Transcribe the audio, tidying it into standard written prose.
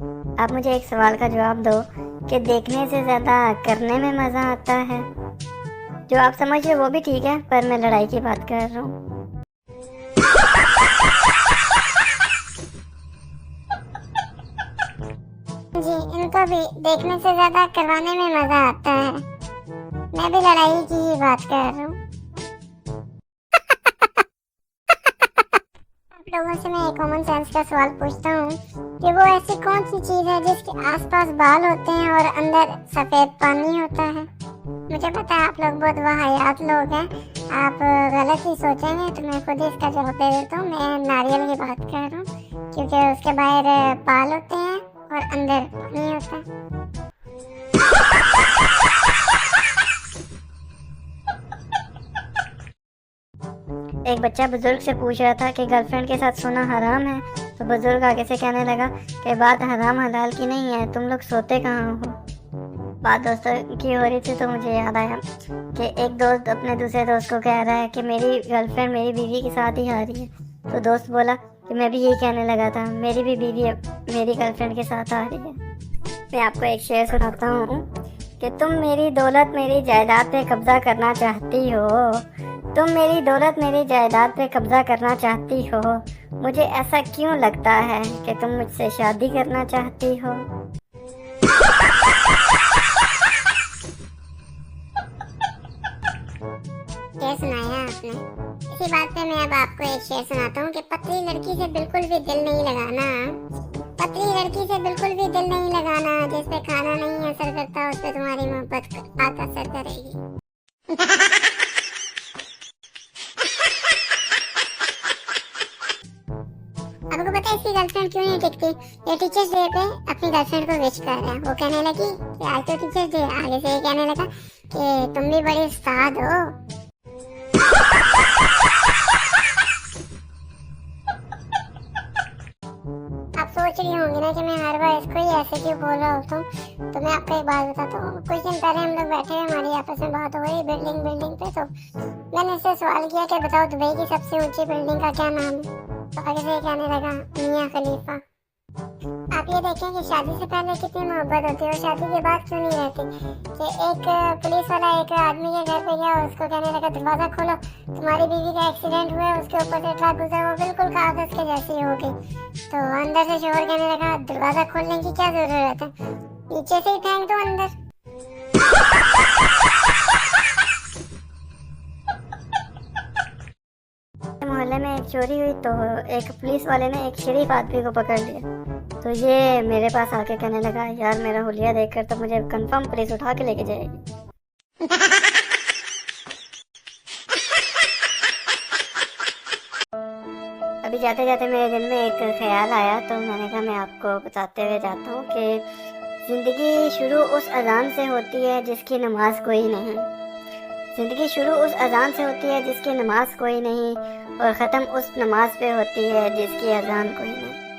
आप मुझे एक सवाल का जवाब दो कि देखने से ज़्यादा करने में मज़ा आता है। जो आप समझिए वो भी ठीक है, पर मैं लड़ाई की बात कर रहा हूँ। जी, इनको भी देखने से ज्यादा करवाने में मजा आता है। मैं भी लड़ाई की ही बात कर रहा हूँ। आप लोगों से मैं एक कॉमन सेंस का सवाल पूछता हूँ कि वो ऐसी कौन सी चीज है जिसके आसपास बाल होते हैं और अंदर सफेद पानी होता है। मुझे पता है आप लोग बहुत वाहियात लोग हैं, आप गलत ही सोचेंगे, तो मैं खुद ही इसका जवाब दे देता हूँ। मैं नारियल की बात कर रहा हूँ, क्योंकि उसके बाहर बाल होते हैं और अंदर पानी होता है। एक बच्चा बुजुर्ग से पूछ रहा था कि गर्लफ्रेंड के साथ सोना हराम है, तो बुजुर्ग आगे से कहने लगा कि बात हराम हलाल की नहीं है, तुम लोग सोते कहाँ हो। बात दोस्तों की हो रही थी तो मुझे याद आया कि एक दोस्त अपने दूसरे दोस्त को कह रहा है कि मेरी गर्लफ्रेंड मेरी बीवी के साथ ही आ रही है। तो दोस्त बोला कि मैं भी यही कहने लगा था, मेरी भी बीवी मेरी गर्लफ्रेंड के साथ आ रही है। मैं आपको एक शेर सुनाता हूँ कि तुम मेरी दौलत मेरी जायदाद पे कब्जा करना चाहती हो, तुम मेरी दौलत मेरी जायदाद पे कब्जा करना चाहती हो, मुझे ऐसा क्यों लगता है कि तुम मुझसे शादी करना चाहती हो। शेर सुनाया आपने। इसी बात पे मैं अब आपको एक शेर सुनाता हूँ कि पतली लड़की से बिल्कुल भी दिल नहीं लगाना, पतली लड़की से बिल्कुल भी दिल नहीं लगाना, जिस पे खाना नहीं असर करता उस पे तुम्हारी मोहब्बत बात असर करेगी। आपको पता है इसकी गर्लफ्रेंड क्यों नहीं टिकती? ये टीचर्स डे पे अपनी गर्लफ्रेंड को विश कर रहा है। वो कहने लगी कि आज तो टीचर्स डे, आगे से ये कहने लगा कि तुम भी बड़ी उस्ताद हो। आप सोच रही होंगी ना कि मैं हर बार इसको ही ऐसे क्यों बोल रहा होता हूँ। तो मैं आपको एक बात बताता हूँ। कुछ दिन पहले हम लोग बैठे हैं, हमारी आपस में बात हो रही बिल्डिंग पे, तो मैंने इससे सवाल किया कि बताओ दुबई की सबसे ऊंची बिल्डिंग का क्या नाम है। तो आगे से कहने लगा मियां खलीफा। आप ये देखें कि शादी से पहले कितनी मोहब्बत होती है और शादी के बाद क्यों नहीं रहती। कि एक पुलिस वाला एक आदमी के घर पे गया, उसको कहने लगा दरवाजा खोलो, तुम्हारी बीवी का एक्सीडेंट हुआ है, उसके ऊपर से ट्रक गुजरा, वो बिल्कुल कागज के जैसी हो गई। तो अंदर से शोहर कहने लगा दरवाजा खोलने की क्या जरूरत है, नीचे से ही फेंक दो अंदर। मोहल्ले में एक चोरी हुई तो एक पुलिस वाले ने एक शरीफ आदमी को पकड़ लिया। तो ये मेरे पास आके कहने लगा यार मेरा हुलिया देखकर तो मुझे कंफर्म पुलिस उठा के लेके जाएगी। अभी जाते जाते मेरे दिल में एक ख्याल आया, तो मैंने कहा मैं आपको बताते हुए जाता हूँ कि ज़िंदगी शुरू उस अजान से होती है जिसकी नमाज कोई नहीं। ज़िंदगी शुरू उस अजान से होती है जिसकी नमाज कोई नहीं, और ख़त्म उस नमाज पे होती है जिसकी अजान कोई नहीं।